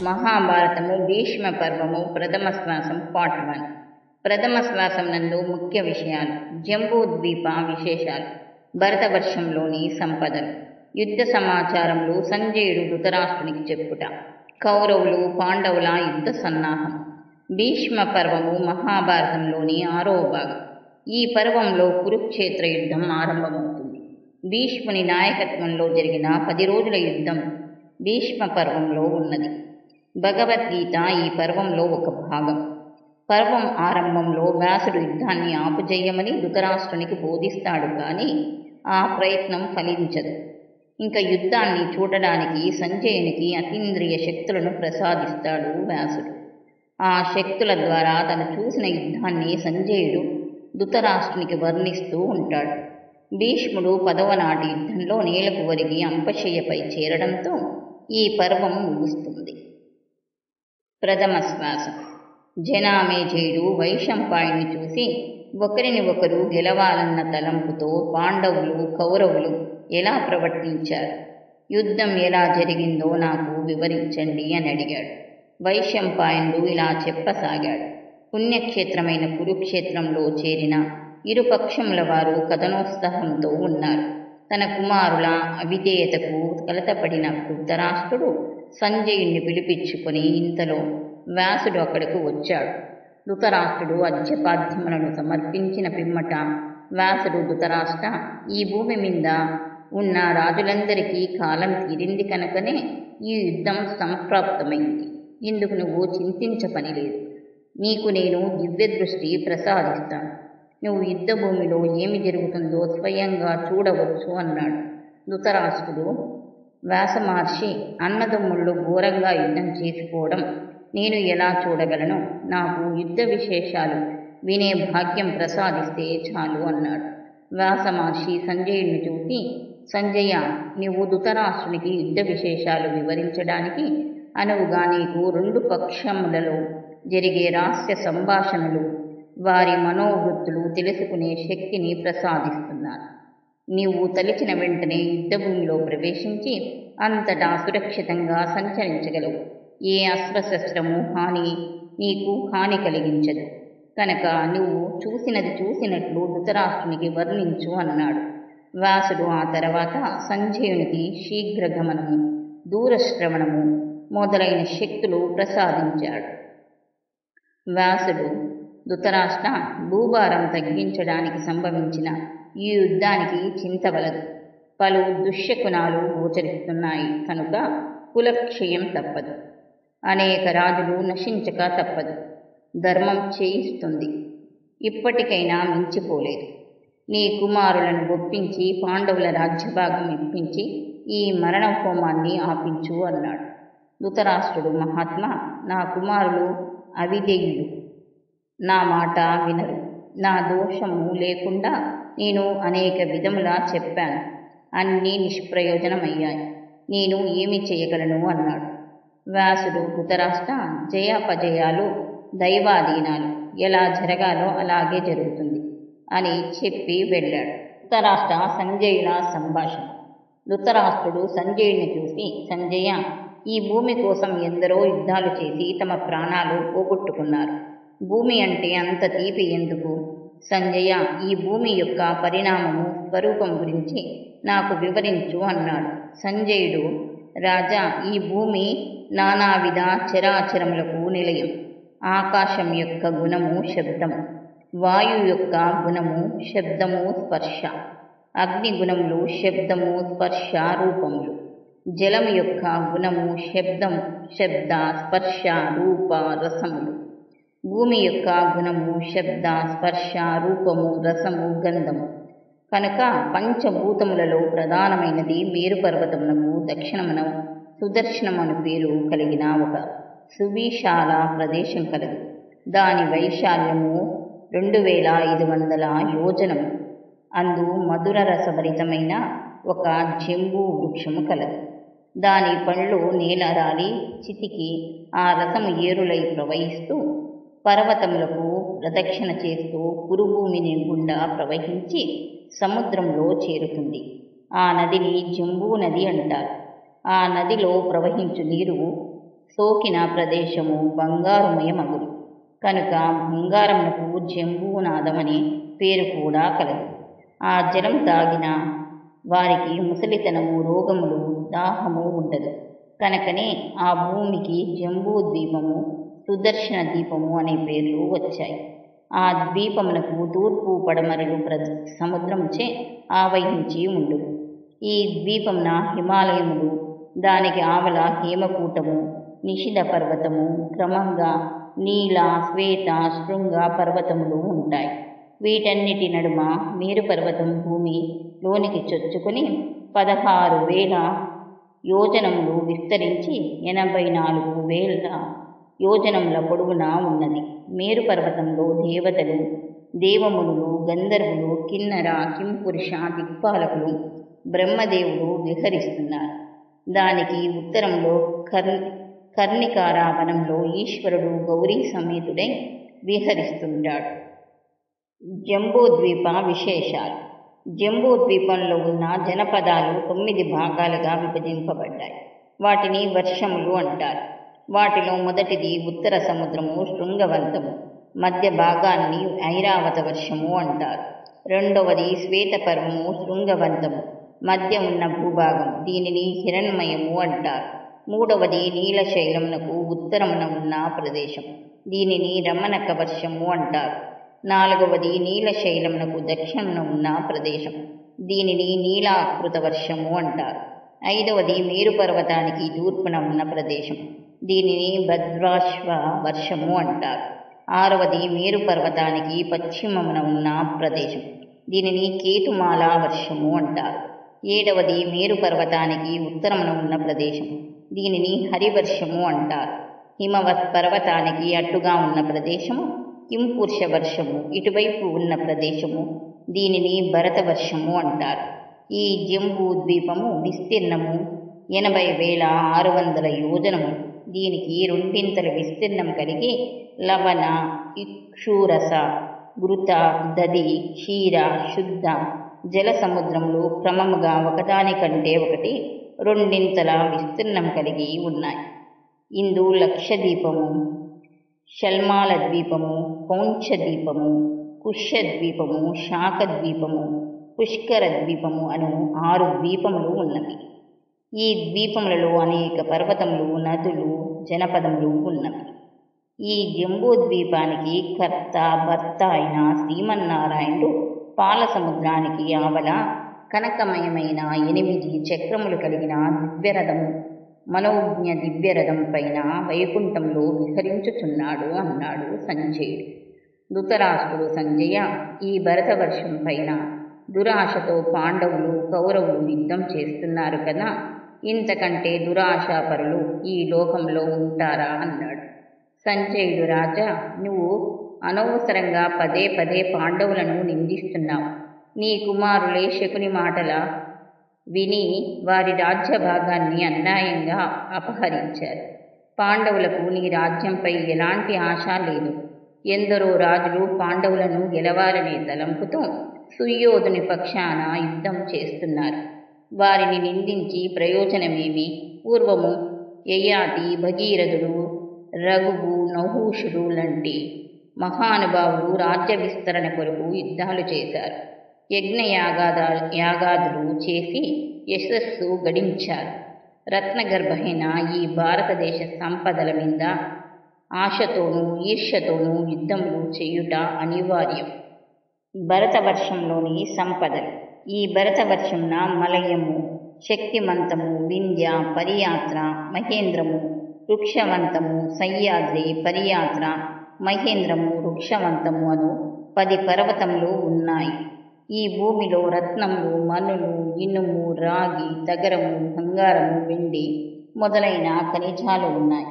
మహాభారతము భీష్మ పర్వము ప్రథమ శ్వాసం పార్ట్ 1. ప్రథమ శ్వాసం నందు ముఖ్య విషయాలు, జంబూ ద్వీప విశేషాలు, భరతవర్షంలోని సంపదలు, యుద్ధ సమాచారములు, సంజయుడు ధృతరాష్ట్రునికి చెప్పుట, కౌరవులు పాండవుల యుద్ధ సన్నాహం. భీష్మ పర్వము మహాభారతంలోని 6వ భాగం. ఈ పర్వంలో కురుక్షేత్ర యుద్ధం ఆరంభమవుతుంది. భీష్ముని నాయకత్వంలో జరిగిన 10 రోజుల యుద్ధం భీష్మ పర్వంలో ఉన్నది. భగవద్గీత ఈ పర్వంలో ఒక భాగం. పర్వం ఆరంభంలో వ్యాసుడు యుద్ధాన్ని ఆపుజేయమని ధృతరాష్ట్రునికి బోధిస్తాడు, కానీ ఆ ప్రయత్నం ఫలించదు. ఇంకా యుద్ధాన్ని చూడడానికి సంజయునికి అతీంద్రియ శక్తులను ప్రసాదిస్తాడు వ్యాసుడు. ఆ శక్తుల ద్వారా తను చూసిన యుద్ధాన్ని సంజయుడు ధృతరాష్ట్రునికి వర్ణిస్తూ ఉంటాడు. భీష్ముడు 10వ నాటి యుద్ధంలో నేలకు ఒరిగి అంపశయ్యపై చేరడంతో ఈ పర్వం ముగుస్తుంది. ప్రథమ శ్వాసం. జనామేజయుడు వైశంపాయుని చూసి ఒకరిని ఒకరు గెలవాలన్న తలంపుతో పాండవులు కౌరవులు ఎలా ప్రవర్తించారు, యుద్ధం ఎలా జరిగిందో నాకు వివరించండి అని అడిగాడు. వైశంపాయనుడు ఇలా చెప్పసాగాడు. పుణ్యక్షేత్రమైన కురుక్షేత్రంలో చేరిన ఇరుపక్షముల వారు కథనోత్సాహంతో ఉన్నారు. తన కుమారుల అవిధేయతకు కలతపడిన ధృతరాష్ట్రుడు సంజయుణ్ణి పిలిపించుకొని ఇంతలో వ్యాసుడు అక్కడకు వచ్చాడు. ధృతరాష్ట్రుడు అర్ఘ్యపాద్యములను సమర్పించిన పిమ్మట వ్యాసుడు, ధృతరాష్ట్ర, ఈ భూమి మీద ఉన్న రాజులందరికీ కాలం తీరింది కనుకనే ఈ యుద్ధం సంప్రాప్తమైంది. ఇందుకు నువ్వు చింతించ పని లేదు. నీకు నేను దివ్య దృష్టి ప్రసాదిస్తాను. నువ్వు యుద్ధ భూమిలో ఏమి జరుగుతుందో స్వయంగా చూడవచ్చు అన్నాడు. ధృతరాష్ట్రుడు, వ్యాసమహర్షి, అన్నదమ్ముళ్ళు ఘోరంగా యుద్ధం చేసుకోవడం నేను ఎలా చూడగలను? నాకు యుద్ధ విశేషాలు వినే భాగ్యం ప్రసాదిస్తే చాలు అన్నాడు. వ్యాసమహర్షి సంజయుడిని చూసి, సంజయ, నీవు ధృతరాష్ట్రునికి యుద్ధ విశేషాలు వివరించడానికి అనువుగా నీకు 2 పక్షములలో జరిగే రహస్య సంభాషణలు, వారి మనోవృత్తులు తెలుసుకునే శక్తిని ప్రసాదిస్తున్నాను. నీవు తలిచిన వెంటనే యుద్ధభూమిలో ప్రవేశించి అంతటా సురక్షితంగా సంచరించగలవు. ఏ అస్త్రశస్త్రము నీకు హాని కలిగించదు కనుక నువ్వు చూసినది చూసినట్లు ధృతరాష్ట్రునికి వర్ణించు అన్నాడు. వ్యాసుడు ఆ తర్వాత సంజయునికి శీఘ్రగమనము, దూరశ్రవణము మొదలైన శక్తులు ప్రసాదించాడు. వ్యాసుడు, ధృతరాష్ట్ర, భూభారం తగ్గించడానికి సంభవించిన ఈ యుద్ధానికి చింతవలదు. పలు దుశ్శకునాలు గోచరిస్తున్నాయి కనుక కులక్షయం తప్పదు. అనేక రాజులు నశించక తప్పదు. ధర్మం చేయిస్తుంది. ఇప్పటికైనా మించిపోలేదు. నీ కుమారులను ఒప్పించి పాండవుల రాజ్యభాగం ఇప్పించి ఈ మరణ హోమాన్ని ఆపించు అన్నాడు. ధృతరాష్ట్రుడు, మహాత్మా, నా కుమారులు అవిధేయులు, నా మాట వినరు. నా దోషము లేకుండా నేను అనేక విధములా చెప్పాను. అన్నీ నిష్ప్రయోజనమయ్యాయి. నేను ఏమి చేయగలను అన్నాడు. వ్యాసుడు, ధృతరాష్ట్ర, జయాపజయాలు దైవాధీనాలు, ఎలా జరగాలో అలాగే జరుగుతుంది అని చెప్పి వెళ్ళాడు. ధృతరాష్ట్ర సంజయుల సంభాషణ. ధృతరాష్ట్రుడు సంజయుడిని చూసి, సంజయ, ఈ భూమి కోసం ఎందరో యుద్ధాలు చేసి తమ ప్రాణాలు పోగొట్టుకున్నారు. భూమి అంటే అంత తీపి ఎందుకు? సంజయ, ఈ భూమి యొక్క పరిణామము, స్వరూపం గురించి నాకు వివరించు అన్నాడు. సంజయుడు, రాజా, ఈ భూమి నానావిధ చరాచరములకు నిలయం. ఆకాశం యొక్క గుణము శబ్దము, వాయు యొక్క గుణము శబ్దము స్పర్శ, అగ్ని గుణములు శబ్దము స్పర్శ రూపములు, జలం యొక్క గుణము శబ్ద స్పర్శ రూప రసములు, భూమి యొక్క గుణము శబ్ద స్పర్శ రూపము రసము గంధము. కనుక పంచభూతములలో ప్రధానమైనది మేరు పర్వతమునకు దక్షిణమున సుదర్శనమను పేరు కలిగిన ఒక సువిశాల ప్రదేశం కలదు. దాని వైశాల్యము 2500 యోజనము. అందు మధుర రసభరితమైన ఒక జంబూ వృక్షము కలదు. దాని పండ్లు నేల రాలి చితికి ఆ రసము ఏరులై ప్రవహిస్తూ పర్వతములకు ప్రదక్షిణ చేస్తూ కురుభూమిని గుండా ప్రవహించి సముద్రంలో చేరుతుంది. ఆ నదిని జంబూ నది అంటారు. ఆ నదిలో ప్రవహించు నీరు సోకిన ప్రదేశము బంగారుమయమగును. కనుక బంగారమునకు జంబూనాదమనే పేరు కూడా కలదు. ఆ జలం తాగిన వారికి ముసలితనము, రోగములు, దాహము ఉండదు. కనుకనే ఆ భూమికి జంబూ ద్వీపము, సుదర్శన ద్వీపము అనే పేర్లు వచ్చాయి. ఆ ద్వీపమునకు తూర్పు పడమరలు సముద్రముచే ఆవహించి ఉండును. ఈ ద్వీపమున హిమాలయములు, దానికి ఆవల హేమకూటము, నిషిధ పర్వతము, క్రమంగా నీల, శ్వేత, శృంగ పర్వతములు ఉంటాయి. వీటన్నిటి నడుమ మేరు పర్వతం భూమి లోనికి చొచ్చుకొని 16,000 యోజనములు విస్తరించి 84,000 యోజనముల పొడవున ఉన్నది. మేరు పర్వతంలో దేవతలు, దేవమునులు, గంధర్వులు, కిన్నర, కింపురుష, దిక్పాలకులు, బ్రహ్మదేవుడు విహరిస్తున్నారు. దానికి ఉత్తరంలో కర్ణికార వనంలో ఈశ్వరుడు గౌరీ సమేతుడై విహరిస్తుంటాడు. జంబూద్వీప విశేషాలు. జంబూద్వీపంలో ఉన్న జనపదాలు 9 భాగాలుగా విభజింపబడ్డాయి. వాటిని వర్షములు అంటారు. వాటిలో మొదటిది ఉత్తర సముద్రము, శృంగవంతము. మధ్య భాగాన్ని ఐరావత వర్షము అంటారు. రెండవది శ్వేతపర్వము, శృంగవంతము. మధ్య ఉన్న భూభాగం, దీనిని హిరణ్మయము అంటారు. మూడవది నీలశైలమునకు ఉత్తరమున ఉన్న ప్రదేశం, దీనిని రమణక వర్షము అంటారు. నాలుగవది నీలశైలమునకు దక్షిణమున ఉన్న ప్రదేశం, దీనిని నీలాకృత వర్షము అంటారు. ఐదవది మేరు పర్వతానికి తూర్పున ఉన్న ప్రదేశం, దీనిని భద్రాశ్వ వర్షము అంటారు. ఆరవది మేరు పర్వతానికి పశ్చిమమున ఉన్న ప్రదేశం, దీనిని కేతుమాల వర్షము అంటారు. ఏడవది మేరు పర్వతానికి ఉత్తరమున ఉన్న ప్రదేశం, దీనిని హరివర్షము అంటారు. హిమవత్ పర్వతానికి అడ్డుగా ఉన్న ప్రదేశము కింపురుష వర్షము, ఇటువైపు ఉన్న ప్రదేశము దీనిని భరతవర్షము అంటారు. ఈ జంబూ ద్వీపము విస్తీర్ణము 80,600 యోజనము. దీనికి రెండింతల విస్తీర్ణం కలిగి లవణ, ఇక్షురస, ఘృత, దధి, క్షీర, శుద్ధ జల సముద్రములు క్రమముగా ఒకదానికంటే ఒకటి రెండింతల విస్తీర్ణం కలిగి ఉన్నాయి. ఇందు లక్షద్వీపము, షల్మాల ద్వీపము, పౌంఛ ద్వీపము, కుష్యద్వీపము, శాఖద్వీపము, పుష్కర ద్వీపము అను 6 ద్వీపములు ఉన్నవి. ఈ ద్వీపములలో అనేక పర్వతములు, నదులు, జనపదములు ఉన్నవి. ఈ జంబూ ద్వీపానికి కర్త, భర్త అయిన శ్రీమన్నారాయణుడు పాల సముద్రానికి ఆవల కనకమయమైన 8 చక్రములు కలిగిన దివ్యరథము, మనోజ్ఞ దివ్యరథం పైన వైకుంఠంలో విహరించుచున్నాడు అన్నాడు సంజయుడు. ధృతరాష్ట్రుడు, సంజయ, ఈ భరతవర్షం పైన దురాశతో పాండవులు, కౌరవులు యుద్ధం చేస్తున్నారు కదా, ఇంతకంటే దురాశాపరులు ఈ లోకంలో ఉంటారా అన్నాడు. సంజయుడు, రాజా, నువ్వు అనవసరంగా పదే పదే పాండవులను నిందిస్తున్నావు. నీ కుమారులే శకుని మాటల విని వారి రాజ్యభాగాన్ని అన్యాయంగా అపహరించారు. పాండవులకు నీ రాజ్యంపై ఎలాంటి ఆశ లేదు. ఎందరో రాజులు పాండవులను గెలవాలనే తలంపుతో సుయోధుని పక్షాన యుద్ధం చేస్తున్నారు. వారిని నిందించి ప్రయోజనమేమి? పూర్వము యయాతి, భగీరథుడు, రఘువు, నహూషుడు లాంటి మహానుభావులు రాజ్య విస్తరణ కొరకు యుద్ధాలు చేశారు. యాగాదులు చేసి యశస్సు గడించారు. రత్నగర్భమైన ఈ భారతదేశ సంపదల మీద ఆశతోనూ ఈర్ష్యతోనూ యుద్ధములు చేయుట అనివార్యం. భరతవర్షంలోని సంపదలు. ఈ భరతవర్షంన మలయము, శక్తిమంతము, వింధ్య, పరియాత్ర, మహేంద్రము, వృక్షవంతము, సహ్యాద్రి, పరియాత్ర, మహేంద్రము, వృక్షవంతము అను 10 పర్వతములు ఉన్నాయి. ఈ భూమిలో రత్నములు, మనులు, ఇనుము, రాగి, తగరము, బంగారము, వెండి మొదలైన ఖనిజాలు ఉన్నాయి.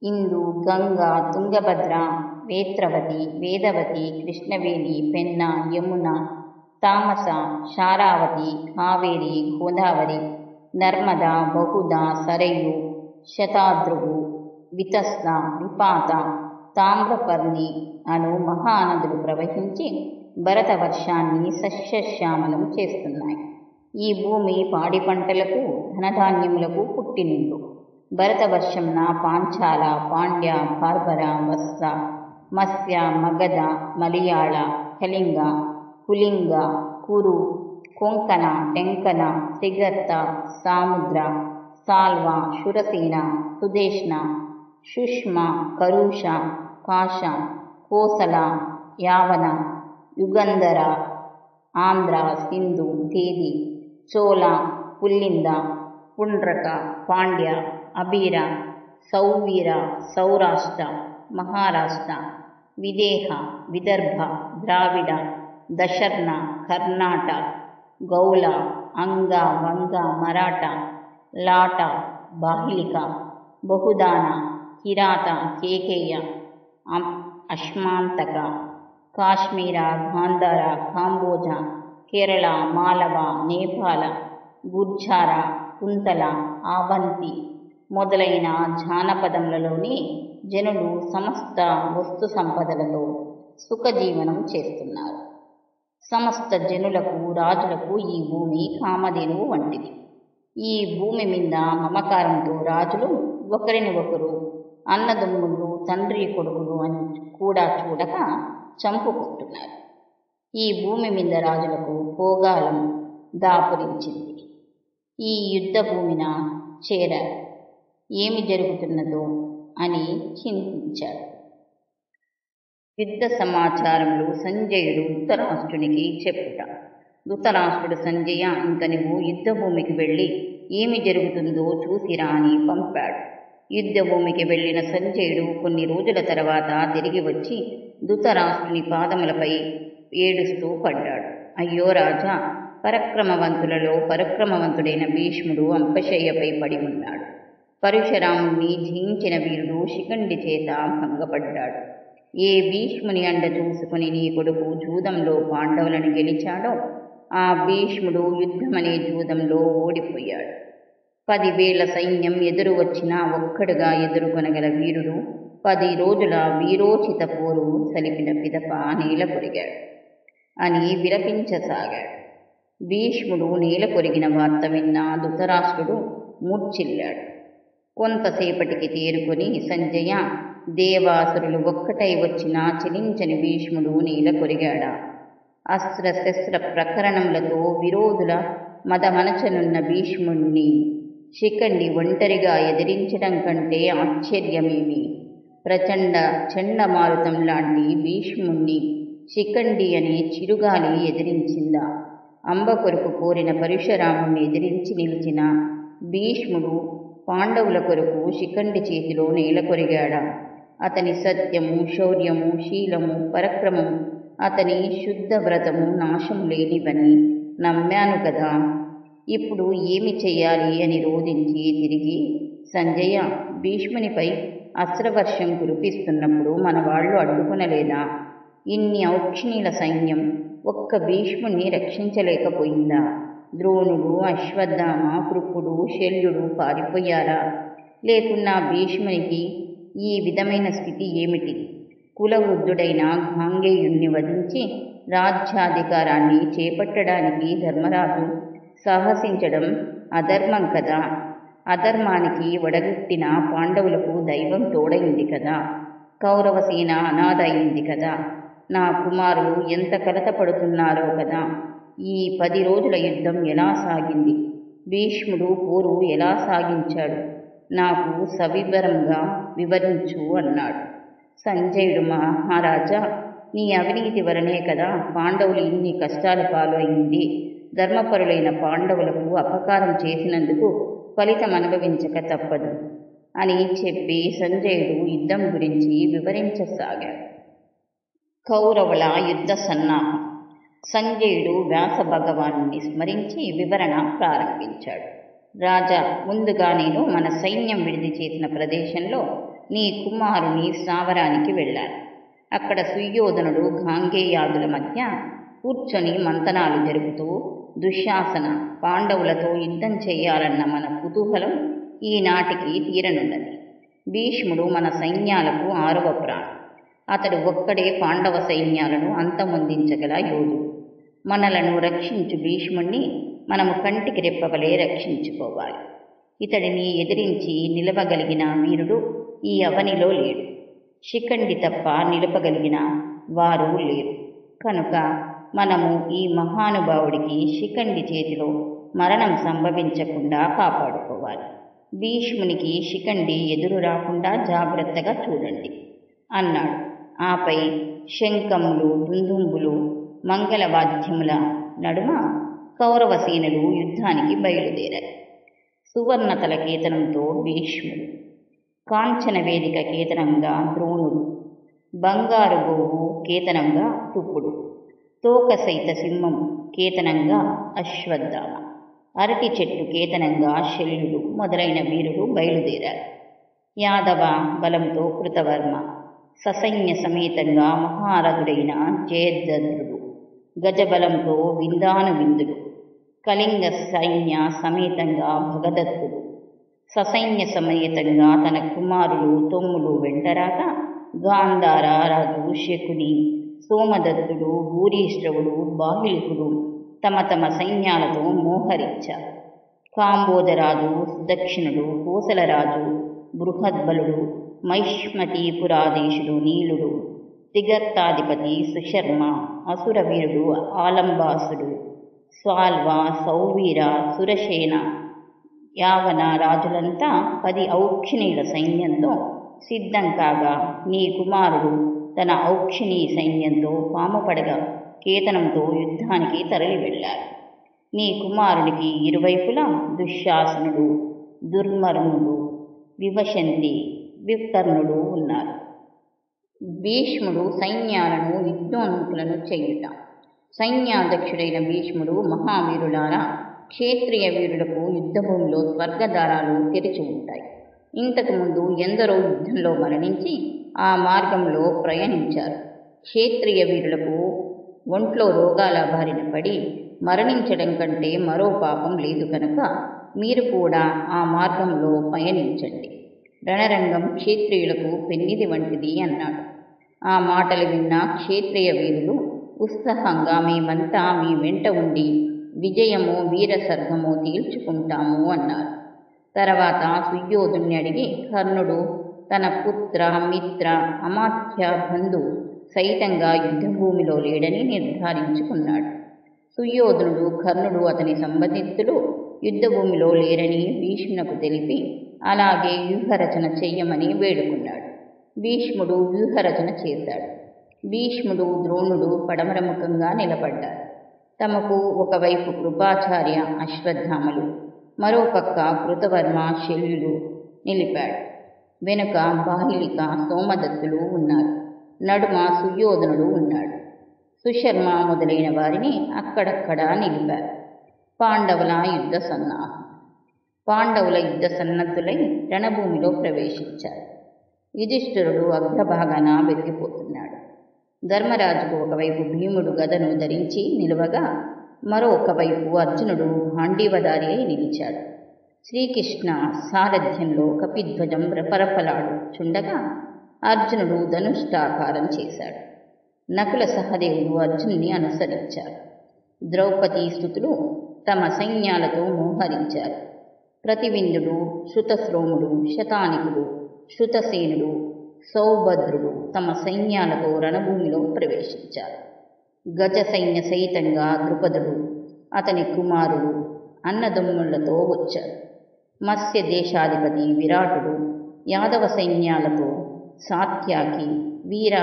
ఇందు, గంగ, తుంగభద్ర, వేత్రవతి, వేదవతి, కృష్ణవేణి, పెన్న, యమున, తామస, శారావతి, కావేరి, గోదావరి, నర్మద, బహుద, సరయు, శతాద్రువు, వితస్త, విపాత, తామ్రపర్ణి అను మహానదులు ప్రవహించి భరతవర్షాన్ని సస్యశ్యామలం చేస్తున్నాయి. ఈ భూమి పాడి పంటలకు, ధనధాన్యములకు పుట్టినిల్లు. భరతవర్షంన పాంచాల పాండ్య బార్బర వత్స మత్స్య మగధ మలయాళ కళింగ కులింగ కురు కొంకణ టెంకణ సిగర్త సాముద్ర సాల్వ శురసేన సుదేష్ణ సుష్మ కరుష కాశ కోసల యావన యుగంధర ఆంధ్ర సింధు తేది చోళ పుల్లింద పుండ్రక పాండ్య అబీర సౌవీర సౌరాష్ట్ర మహారాష్ట్ర విదేహ విదర్భ ద్రావిడ దశర్ణ కర్ణాట గౌళ అంగ వంగ మరాఠ లాట బాహిలిక బహుదాన కిరాత కేకేయ అశ్మాంతక కాశ్మీర గాంధార కాంబోజ కేరళ మాలవ నేపాల గుర్జార కుంతల ఆవంతి మొదలైన జానపదములలోని జనులు సమస్త వస్తు సంపదలతో సుఖజీవనం చేస్తున్నారు. సమస్త జనులకు రాజులకు ఈ భూమి కామధేనువు వంటిది. ఈ భూమి మీద మమకారంతో రాజులు ఒకరిని ఒకరు అన్నదమ్ములు తండ్రి కొడుకులు అని కూడా చూడక చంపుకుంటున్నారు. ఈ భూమి మీద రాజులకు భోగాలం దాపురించింది. ఈ యుద్ధ భూమిన చేరారు. ఏమి జరుగుతున్నదో అని చింతించాడు. యుద్ధ సమాచారములు సంజయుడు ధృతరాష్ట్రునికి చెప్పుట. ధృతరాష్ట్రుడు సంజయ, ఇంక నువ్వు యుద్ధభూమికి వెళ్ళి ఏమి జరుగుతుందో చూసిరా అని పంపాడు. యుద్ధభూమికి వెళ్ళిన సంజయుడు కొన్ని రోజుల తర్వాత తిరిగి వచ్చి ధృతరాష్ట్రుని పాదములపై ఏడుస్తూ పడ్డాడు. అయ్యో రాజా, పరక్రమవంతులలో పరక్రమవంతుడైన భీష్ముడు అంపశయ్యపై పడి ఉన్నాడు. పరశురాముణ్ణి జయించిన వీరుడు శిఖండి చేత భంగపడ్డాడు. ఏ భీష్ముని అండ చూసుకుని నీ కొడుకు జూదంలో పాండవులను గెలిచాడో ఆ భీష్ముడు యుద్ధమనే జూదంలో ఓడిపోయాడు. 10,000 సైన్యం ఎదురు వచ్చినా ఒక్కడుగా ఎదుర్కొనగల వీరుడు 10 రోజుల వీరోచిత పోరు సలిపిన పిదప నేల కొరిగాడు అని విలపించసాగాడు. భీష్ముడు నేల కొరిగిన వార్త విన్న ధృతరాష్ట్రుడు మూర్ఛిల్లాడు. కొంతసేపటికి తేరుకొని సంజయ, దేవాసురులు ఒక్కటై వచ్చినా చలించని భీష్ముడు నేల కొరిగాడా? అస్త్రశస్త్ర ప్రకరణములతో విరోధుల మదమనచనున్న భీష్ముణ్ణి శిఖండి ఒంటరిగా ఎదిరించడం కంటే ఆశ్చర్యమేమి? ప్రచండ చండమారుతం లాంటి భీష్ముణ్ణి శిఖండి అనే చిరుగాలి ఎదిరించిందా? అంబ కొరకు కోరిన పరశురాముణ్ణి ఎదిరించి నిలిచిన భీష్ముడు పాండవుల కొరకు శిఖండి చేతిలో నేల కొరిగాడా? అతని సత్యము, శౌర్యము, శీలము, పరక్రమము, అతని శుద్ధ వ్రతము నాశము లేనివని నమ్మాను కదా. ఇప్పుడు ఏమి చెయ్యాలి అని రోధించి తిరిగి సంజయ, భీష్మునిపై అస్త్రవర్షం కురిపిస్తున్నప్పుడు మన వాళ్ళు అడ్డుకొనలేదా? ఇన్ని ఔక్షణీల సైన్యం ఒక్క భీష్ముణ్ణి రక్షించలేకపోయిందా? ద్రోణుడు, అశ్వత్థామ, కృపుడు, శల్యుడు పారిపోయారా? లేకున్నా భీష్మునికి ఈ విధమైన స్థితి ఏమిటి? కులవృద్ధుడైన గాంగేయుణ్ణి వధించి రాజ్యాధికారాన్ని చేపట్టడానికి ధర్మరాజు సాహసించడం అధర్మం కదా. అధర్మానికి ఒడగట్టిన పాండవులకు దైవం తోడైంది కదా. కౌరవసేన అనాథ అయింది కదా. నా కుమారులు ఎంత కలత పడుతున్నారో కదా. ఈ 10 రోజుల యుద్ధం ఎలా సాగింది? భీష్ముడు పోరు ఎలా సాగించాడు? నాకు సవివరంగా వివరించు అన్నాడు. సంజయుడు, మహారాజా, నీ అవినీతి వలనే కదా పాండవులు ఇన్ని కష్టాల పాలు అయింది. ధర్మపరులైన పాండవులకు అపకారం చేసినందుకు ఫలితం అనుభవించక తప్పదు అని చెప్పి సంజయుడు యుద్ధం గురించి వివరించసాగాడు. కౌరవుల యుద్ధ సన్నాహం. సంజయుడు వ్యాస భగవానుని స్మరించి వివరణ ప్రారంభించాడు. రాజా, ముందుగా నేను మన సైన్యం విడిది చేసిన ప్రదేశంలో నీ కుమారుని స్థావరానికి వెళ్ళాను. అక్కడ సుయోధనుడు గాంగేయాదుల మధ్య కూర్చొని మంతనాలు జరుపుతూ దుశ్శాసన, పాండవులతో యుద్ధం చేయాలన్న మన కుతూహలం ఈనాటికి తీరనున్నది. భీష్ముడు మన సైన్యాలకు 6వ ప్రాణం. అతడు ఒక్కడే పాండవ సైన్యాలను అంతమొందించగల యోధుడు. మనలను రక్షించు భీష్ముణ్ణి మనము కంటికి రెప్పవలే రక్షించుకోవాలి. ఇతడిని ఎదిరించి నిలవగలిగిన వీరుడు ఈ అవనిలో లేడు. శిఖండి తప్ప నిలపగలిగిన వారు లేరు. కనుక మనము ఈ మహానుభావుడికి శిఖండి చేతిలో మరణం సంభవించకుండా కాపాడుకోవాలి. భీష్మునికి శిఖండి ఎదురు రాకుండా జాగ్రత్తగా చూడండి అన్నాడు. ఆపై శంఖములు, దుందుంబులు, మంగళవాద్యముల నడుమ కౌరవ సేనలు యుద్ధానికి బయలుదేరాయి. సువర్ణతల కేతనంతో భీష్ముడు, కాంచన వేదిక కేతనంగా ద్రోణుడు, బంగారు గోవు కేతనంగా తుప్పుడు, తోక సైత సింహం కేతనంగా అశ్వత్థామ, అరటి చెట్టు కేతనంగా శల్యుడు మొదలైన వీరులు బయలుదేరారు. యాదవ బలంతో కృతవర్మ, ససైన్య సమేతంగా మహారథుడైన జయద్రథుడు, గజబలంతో విందానువిందుడు, కళింగ సైన్య సమేతంగా భగదత్తుడు, ససైన్య సమేతంగా తన కుమారులు తొమ్ములు వెంటరాగా గాంధార రాజు శకుని, సోమదత్తుడు, భూరీశ్రవుడు, బాహ్లికుడు తమ తమ సైన్యాలతో మోహరించారు. కాంబోజరాజు సుదక్షిణుడు, కోసలరాజు బృహద్బలుడు, మైష్మతీపురాధీశుడు నీలుడు, తిగర్తాధిపతి సుశర్మ, అసురవీరుడు ఆలంబాసుడు, స్వాల్వ, సౌవీర, సురసేన, యావన రాజులంతా 10 ఔక్షణీయుల సైన్యంతో సిద్ధం కాగా నీ కుమారుడు తన ఔక్షణీ సైన్యంతో పాముపడగ కేతనంతో యుద్ధానికి తరలి వెళ్ళారు. నీ కుమారునికి ఇరువైపులా దుశ్శాసనుడు, దుర్మర్ణుడు, వివశంతి, వికర్ణుడు ఉన్నారు. భీష్ముడు సైన్యాలను యుద్ధోన్ముఖులను చేయుట. సైన్యాధ్యక్షుడైన భీష్ముడు, మహావీరులారా, క్షేత్రియ వీరులకు యుద్ధభూమిలో స్వర్గద్వారాలు తెరిచి ఉంటాయి. ఇంతకుముందు ఎందరో యుద్ధంలో మరణించి ఆ మార్గంలో ప్రయాణించారు. క్షేత్రియ వీరులకు ఒంట్లో రోగాల బారిన పడి మరణించడం కంటే మరో పాపం లేదు కనుక మీరు కూడా ఆ మార్గంలో పయనించండి. రణరంగం క్షేత్రియులకు పెన్నిది వంటిది అన్నాడు. ఆ మాటలు విన్న క్షేత్రియ వీరులు ఉత్సాహంగా మేమంతా మీ వెంట ఉండి విజయము వీరసర్గము తీర్చుకుంటాము అన్నారు. తర్వాత సుయోధుణ్ణి అడిగి కర్ణుడు తన పుత్ర, మిత్ర, అమాత్య బంధు సైతంగా యుద్ధభూమిలో లేడని నిర్ధారించుకున్నాడు. సుయోధనుడు, కర్ణుడు, అతని సంబంధితులు యుద్ధభూమిలో లేరని భీష్మునకు తెలిపి అలాగే వ్యూహరచన చెయ్యమని వేడుకున్నాడు. భీష్ముడు వ్యూహరచన చేశాడు. భీష్ముడు, ద్రోణుడు పడమరముఖంగా నిలబడ్డారు. తమకు ఒకవైపు కృపాచార్య, అశ్వత్థామలు, మరోపక్క కృతవర్మ, శల్యులు నిలిపాడు. వెనుక బాహ్లిక, సోమదత్తులు ఉన్నారు. నడుమ సుయోధనుడు ఉన్నాడు. సుశర్మ మొదలైన వారిని అక్కడక్కడా నిలిపారు. పాండవుల యుద్ధ సన్నాహం. పాండవుల యుద్ధ సన్నద్ధులై రణభూమిలో ప్రవేశించారు. యుధిష్ఠిరుడు అగ్రభాగాన వెతికిపోతున్నాడు. ధర్మరాజుకు ఒకవైపు భీముడు గదను ధరించి నిలువగా మరొకవైపు అర్జునుడు గాంధీవధారి అయి నిలిచాడు. శ్రీకృష్ణ సారథ్యంలో కపిధ్వజం రెపరెపలాడుచుండగా అర్జునుడు ధనుష్టాకారం చేశాడు. నకుల సహదేవుడు అర్జునుని అనుసరించారు. ద్రౌపదీ స్తుతులు తమ సైన్యాలతో మోహరించారు. ప్రతివిందుడు, శృతశ్రోముడు, శతానికుడు, శృతసేనుడు, సౌభద్రుడు తమ సైన్యాలతో రణభూమిలో ప్రవేశించారు. గజ సైన్య సహితంగా ద్రుపదుడు, అతని కుమారుడు అన్నదమ్ముళ్లతో వచ్చారు. మత్స్య దేశాధిపతి విరాటుడు యాదవ సైన్యాలతో సాత్యాకి వీర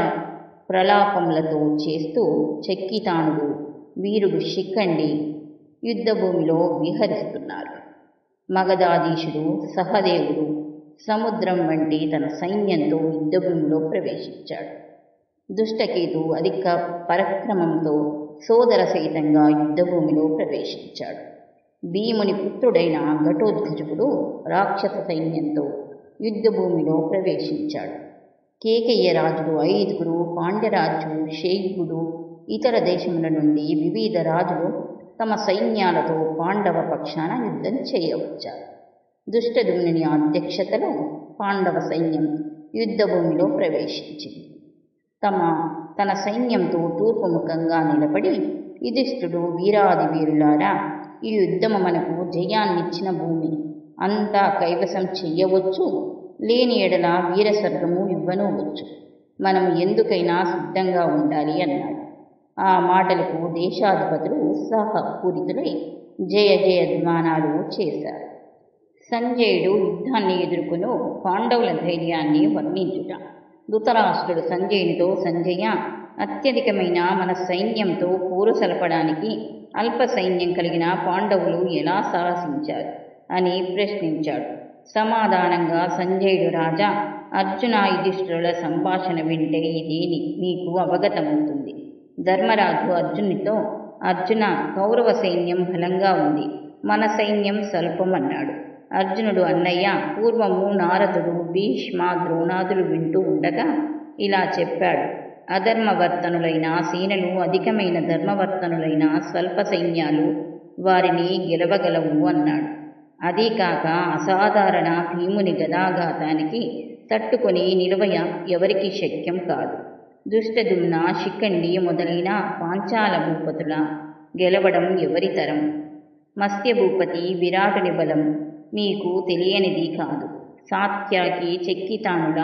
ప్రలాపములతో చేస్తూ చెక్కితానుడు, వీరుడు శిఖండి యుద్ధభూమిలో విహరిస్తున్నారు. మగధాధీశుడు సహదేవుడు సముద్రం వంటి తన సైన్యంతో యుద్ధభూమిలో ప్రవేశించాడు. దుష్టకేతు అధిక పరాక్రమంతో సోదర సహితంగా యుద్ధభూమిలో ప్రవేశించాడు. భీముని పుత్రుడైన ఘటోత్కచుడు రాక్షస సైన్యంతో యుద్ధభూమిలో ప్రవేశించాడు. కేకయ్య రాజులు 5 పాండ్యరాజు, శైగుడు, ఇతర దేశముల నుండి వివిధ రాజులు తమ సైన్యాలతో పాండవ పక్షాన యుద్ధం చేయవచ్చారు. దుష్టదుమ్నుని అధ్యక్షతలో పాండవ సైన్యం యుద్ధభూమిలో ప్రవేశించింది. తన సైన్యంతో తూర్పుముఖంగా నిలబడి యుధిష్ఠుడు, వీరాది వీరులారా, ఈ యుద్ధము మనకు జయాన్నిచ్చిన భూమి. అంతా కైవసం చెయ్యవచ్చు, లేని ఎడల వీరస్వర్గము ఇవ్వనూవచ్చు. మనం ఎందుకైనా సిద్ధంగా ఉండాలి అన్నాడు. ఆ మాటలకు దేశాధిపతులు ఉత్సాహపూరితులై జయ జయధ్వానాలు చేశారు. సంజయుడు యుద్ధాన్ని ఎదుర్కొను పాండవుల ధైర్యాన్ని వర్ణించుట. ధృతరాష్ట్రుడు సంజయునితో, సంజయ, అత్యధికమైన మన సైన్యంతో పోరు సలపడానికి అల్ప సైన్యం కలిగిన పాండవులు ఎలా సాహసించారు అని ప్రశ్నించాడు. సమాధానంగా సంజయుడు, రాజా, అర్జున యుధిష్ఠిరుల సంభాషణ వింటే ఇది నీకు అవగతమవుతుంది. ధర్మరాజు అర్జునునితో, అర్జున, కౌరవ సైన్యం బలంగా ఉంది, మన సైన్యం స్వల్పమన్నాడు. అర్జునుడు, అన్నయ్య, పూర్వము నారదుడు భీష్మ ద్రోణాదులు వింటూ ఉండగా ఇలా చెప్పాడు. అధర్మవర్తనులైన సేనలు అధికమైన ధర్మవర్తనులైన స్వల్ప సైన్యాలు వారిని గెలవగలవు అన్నాడు. అదీకాక అసాధారణ భీముని గదాఘాతానికి తట్టుకొని నిలవయ ఎవరికి శక్యం కాదు. దుష్టదుమ్న, శిఖండి మొదలైన పాంచాల భూపతుల గెలవడం ఎవరితరం? మత్స్యభూపతి విరాటుని బలం మీకు తెలియనిది కాదు. సాత్యాకి, చెక్కితానుల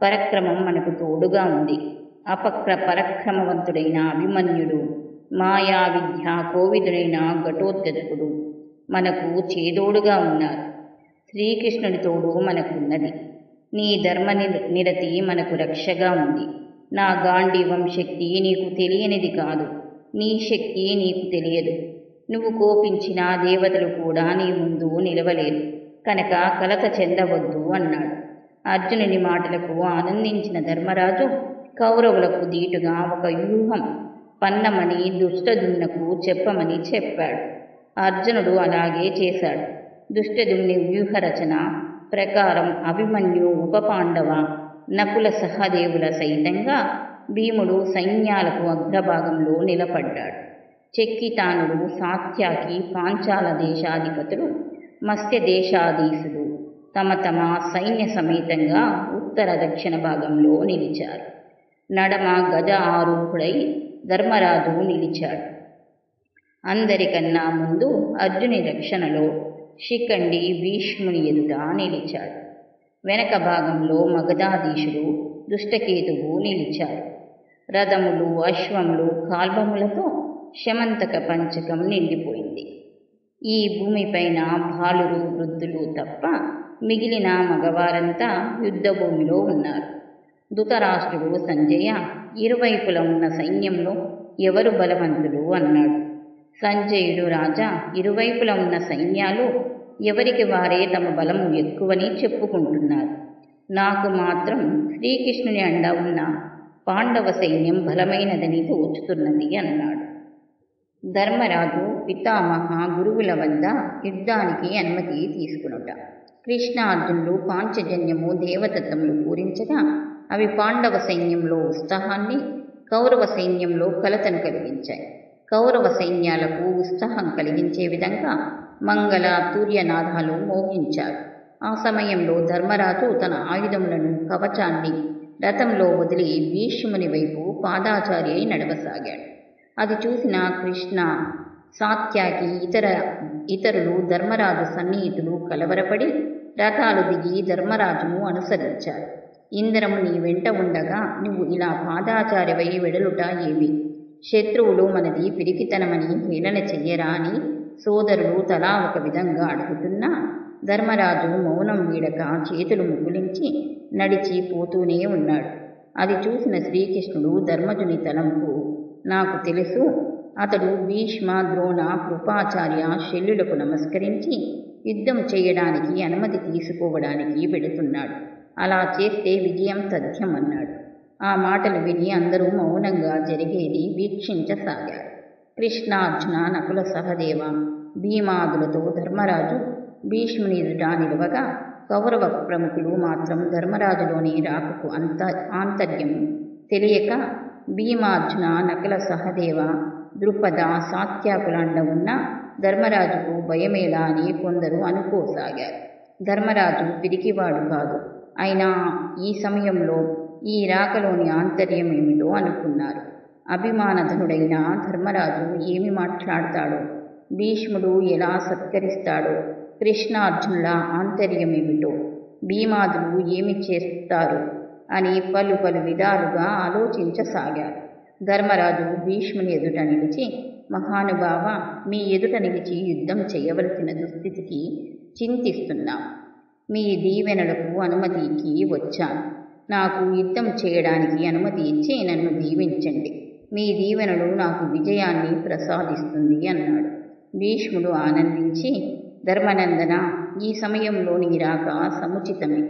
పరక్రమం మనకు తోడుగా ఉంది. పరక్రమవంతుడైన అభిమన్యుడు, మాయా విద్య కోవిదుడైన ఘటోత్కచుడు మనకు చేదోడుగా ఉన్నారు. శ్రీకృష్ణుడి తోడు మనకున్నది. నీ ధర్మ నిరతి మనకు రక్షగా ఉంది. నా గాంధీవం శక్తి నీకు తెలియనిది కాదు. నీ శక్తి నీకు తెలియదు. నువ్వు కోపించిన దేవతలు కూడా నీ ముందు నిలవలేరు కనుక కలత చెందవద్దు అన్నాడు. అర్జునుని మాటలకు ఆనందించిన ధర్మరాజు కౌరవులకు దీటుగా ఒక వ్యూహం పన్నమని దుష్టదుమ్నకు చెప్పమని చెప్పాడు. అర్జునుడు అలాగే చేశాడు. దుష్టదుమ్ని వ్యూహరచన ప్రకారం అభిమన్యు, ఉపపాండవ, నకుల సహదేవుల సైతంగా భీముడు సైన్యాలకు అగ్రభాగంలో నిలబడ్డాడు. చెక్కితానుడు, సాత్యాకి, పాంచాల దేశాధిపతులు, మత్స్య దేశాధీశులు తమ తమ సైన్య సమేతంగా ఉత్తర దక్షిణ భాగంలో నిలిచారు. నడమ గజ ఆరూఢుడై ధర్మరాజు నిలిచాడు. అందరికన్నా ముందు అర్జుని రక్షణలో శిఖండి భీష్ముని ఎదుట నిలిచాడు. వెనక భాగంలో మగధాధీశుడు దుష్టకేతువు నిలిచారు. రథములు, అశ్వములు, కాల్బములతో శమంతక పంచకం నిండిపోయింది. ఈ భూమిపైన బాలురు, వృద్ధులు తప్ప మిగిలిన మగవారంతా యుద్ధభూమిలో ఉన్నారు. ధృతరాష్ట్రుడు, సంజయ, ఇరువైపులా ఉన్న సైన్యంలో ఎవరు బలవంతులు అన్నాడు. సంజయుడు, రాజా, ఇరువైపులా ఉన్న సైన్యాలు ఎవరికి వారే తమ బలము ఎక్కువని చెప్పుకుంటున్నారు. నాకు మాత్రం శ్రీకృష్ణుని అండ ఉన్న పాండవ సైన్యం బలమైనదని తోచుతున్నది అన్నాడు. ధర్మరాజు పితామహ గురువుల వద్ద యుద్ధానికి అనుమతి తీసుకునుట. కృష్ణార్జునులు పాంచజన్యము దేవదత్తములు పూరించగా అవి పాండవ సైన్యంలో ఉత్సాహాన్ని, కౌరవ సైన్యంలో కలతను కలిగించాయి. కౌరవ సైన్యాలకు ఉత్సాహం కలిగించే విధంగా మంగళ తూర్యనాదాలు మోగించారు. ఆ సమయంలో ధర్మరాజు తన ఆయుధములను, కవచాన్ని రథంలో వదిలి భీష్ముని వైపు పాదాచారి అయి నడవసాగాడు. అది చూసిన కృష్ణ, సాత్యాకి, ఇతరులు ధర్మరాజు సన్నిహితులు కలవరపడి రథాలు దిగి ధర్మరాజును అనుసరించారు. ఇంద్రము నీ వెంట ఉండగా నువ్వు ఇలా పాదాచారివై వెడలుట ఏమి? శత్రువులు మనది పిరికితనమని హేళన చెయ్యరా అని సోదరులు తలా ఒక విధంగా అడుగుతున్నా ధర్మరాజు మౌనం వీడక చేతులు ముకులించి నడిచి పోతూనే ఉన్నాడు. అది చూసిన శ్రీకృష్ణుడు ధర్మజుని తలంపు, నాకు తెలుసు, అతడు భీష్మ, ద్రోణ, కృపాచార్య, శల్యులకు నమస్కరించి యుద్ధం చేయడానికి అనుమతి తీసుకోవడానికి వెడుతున్నాడు. అలా చేస్తే విజయం తథ్యం అన్నాడు. ఆ మాటలు విని అందరూ మౌనంగా జరిగేది వీక్షించసాగారు. కృష్ణ, అర్జున, నకుల సహదేవ, భీమాదులతో ధర్మరాజు భీష్ముని ఎదుట నిలవగా కౌరవ ప్రముఖులు మాత్రం ధర్మరాజులోని రాకకు ఆంతర్యం తెలియక భీమార్జున, నకుల సహదేవ, ద్రుపద, సాత్యాకుల అండ ఉన్న ధర్మరాజుకు భయమేలా అని కొందరు అనుకోసాగారు. ధర్మరాజు పిరికివాడు కాదు, అయినా ఈ సమయంలో ఈ రాకలోని ఆంతర్యం ఏమిటో అనుకున్నారు. అభిమానధనుడైన ధర్మరాజు ఏమి మాట్లాడతాడో, భీష్ముడు ఎలా సత్కరిస్తాడో, కృష్ణార్జునుల ఆంతర్యమేమిటో, భీమాదులు ఏమి చేస్తారు అని పలు విధాలుగా ఆలోచించసాగారు. ధర్మరాజు భీష్ముని ఎదుట నిలిచి, మహానుభావ, మీ ఎదుట నిలిచి యుద్ధం చేయవలసిన దుస్థితికి చింతిస్తున్నాం. మీ దీవెనలకు అనుమతికి వచ్చాను. నాకు యుద్ధం చేయడానికి అనుమతి ఇచ్చి నన్ను దీవించండి. మీ దీవెనలు నాకు విజయాన్ని ప్రసాదిస్తుంది అన్నాడు. భీష్ముడు ఆనందించి, ధర్మనందన, ఈ సమయంలో నీ రాక సముచితమే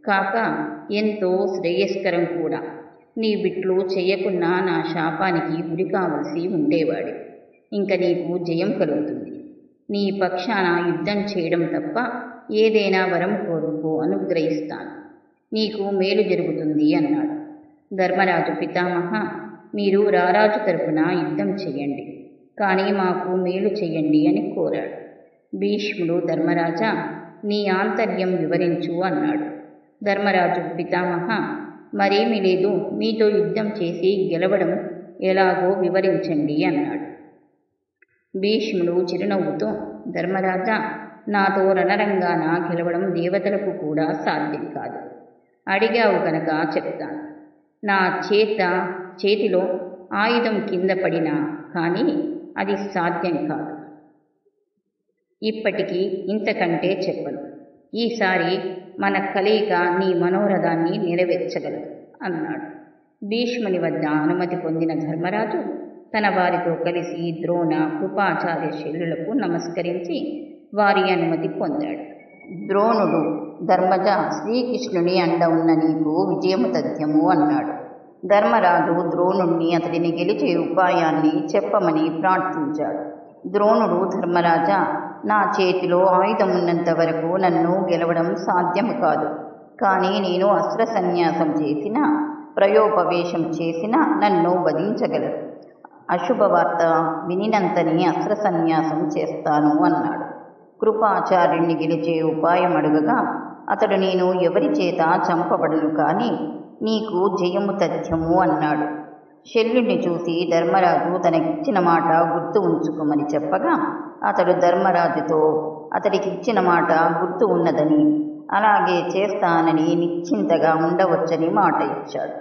కాక ఎంతో శ్రేయస్కరం కూడా. నీ బిట్లు చేయకున్నా నా శాపానికి గురి కావలసి ఉండేవాడి. ఇంక నీకు జయం కలుగుతుంది. నీ పక్షాన యుద్ధం చేయడం తప్ప ఏదైనా వరం కోరుకో, అనుగ్రహిస్తాను. నీకు మేలు జరుగుతుంది అన్నాడు. ధర్మరాజు, పితామహ, మీరు రారాజు తరపున యుద్ధం చెయ్యండి, కానీ మాకు మేలు చెయ్యండి అని కోరాడు. భీష్ముడు, ధర్మరాజా, నీ ఆంతర్యం వివరించు అన్నాడు. ధర్మరాజు, పితామహ, మరేమీ లేదు, మీతో యుద్ధం చేసి గెలవడం ఎలాగో వివరించండి అన్నాడు. భీష్ముడు చిరునవ్వుతో, ధర్మరాజా, నాతో రణరంగాన గెలవడం దేవతలకు కూడా సాధ్యం కాదు. అడిగావు కనుక చెప్తాను. నా చేతిలో ఆయుధం కింద పడినా కానీ అది సాధ్యం కాదు. ఇప్పటికీ ఇంతకంటే చెప్పను. ఈసారి మన కలయిక నీ మనోరథాన్ని నెరవేర్చగలదు అన్నాడు. భీష్ముని వద్ద అనుమతి పొందిన ధర్మరాజు తన వారితో కలిసి ద్రోణ, కృపాచార్య శల్యులకు నమస్కరించి వారి అనుమతి పొందాడు. ద్రోణుడు, ధర్మజ, శ్రీకృష్ణుని అండ ఉన్న నీకు విజయము తథ్యము అన్నాడు. ధర్మరాజు ద్రోణుణ్ణి అతడిని గెలిచే ఉపాయాన్ని చెప్పమని ప్రార్థించాడు. ద్రోణుడు, ధర్మరాజా, నా చేతిలో ఆయుధం ఉన్నంత వరకు నన్ను గెలవడం సాధ్యము కాదు. కానీ నేను అస్త్ర సన్యాసం చేసిన, ప్రయోపవేశం చేసిన నన్ను వధించగలరు. అశుభవార్త వినినంతని అస్త్ర సన్యాసం చేస్తాను అన్నాడు. కృపాచార్యుణ్ణి గెలిచే ఉపాయం అడుగగా అతడు, నేను ఎవరి చేత చంపబడను, కానీ నీకు జయము తథ్యము అన్నాడు. శల్యుణ్ణి చూసి ధర్మరాజు తనకిచ్చిన మాట గుర్తు ఉంచుకోమని చెప్పగా అతడు ధర్మరాజుతో అతడికి ఇచ్చిన మాట గుర్తు ఉన్నదని, అలాగే చేస్తానని నిశ్చింతగా ఉండవచ్చని మాట ఇచ్చాడు.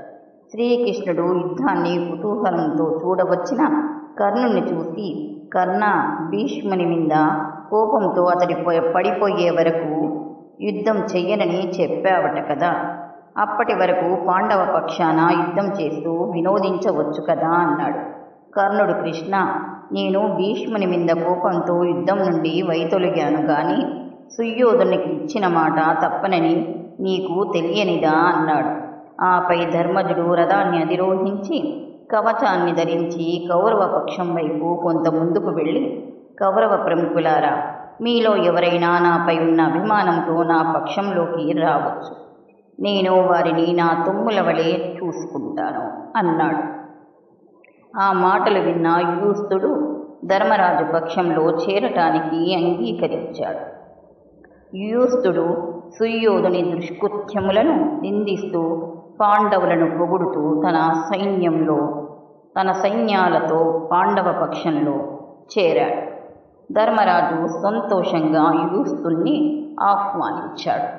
శ్రీకృష్ణుడు యుద్ధాన్ని కుతూహలంతో చూడవచ్చిన కర్ణుని చూసి, కర్ణ, భీష్ముని మీద కోపంతో అతడి పడిపోయే వరకు యుద్ధం చెయ్యనని చెప్పావట కదా, అప్పటి వరకు పాండవ పక్షాన యుద్ధం చేస్తూ వినోదించవచ్చు కదా అన్నాడు. కర్ణుడు, కృష్ణ, నేను భీష్ముని మీద కోపంతో యుద్ధం నుండి వైతొలిగాను, కానీ సుయోధనునికి ఇచ్చిన మాట తప్పనని నీకు తెలియనిదా అన్నాడు. ఆపై ధర్మజుడు రథాన్ని అధిరోహించి కవచాన్ని ధరించి కౌరవ పక్షం వైపు కొంత ముందుకు వెళ్ళి, కౌరవ ప్రముఖులారా, మీలో ఎవరైనా నాపై ఉన్న అభిమానంతో నా పక్షంలోకి రావచ్చు. నేను వారిని నా తొమ్ముల వలె చూసుకుంటాను అన్నాడు. ఆ మాటలు విన్న యూస్తుడు ధర్మరాజు పక్షంలో చేరటానికి అంగీకరించాడు. యూస్తుడు సుయోధుని దుష్కృత్యములను నిందిస్తూ పాండవులను పొగుడుతూ తన సైన్యాలతో పాండవ పక్షంలో చేరాడు. ధర్మరాజు సంతోషంగా యూస్తుని ఆహ్వానించాడు.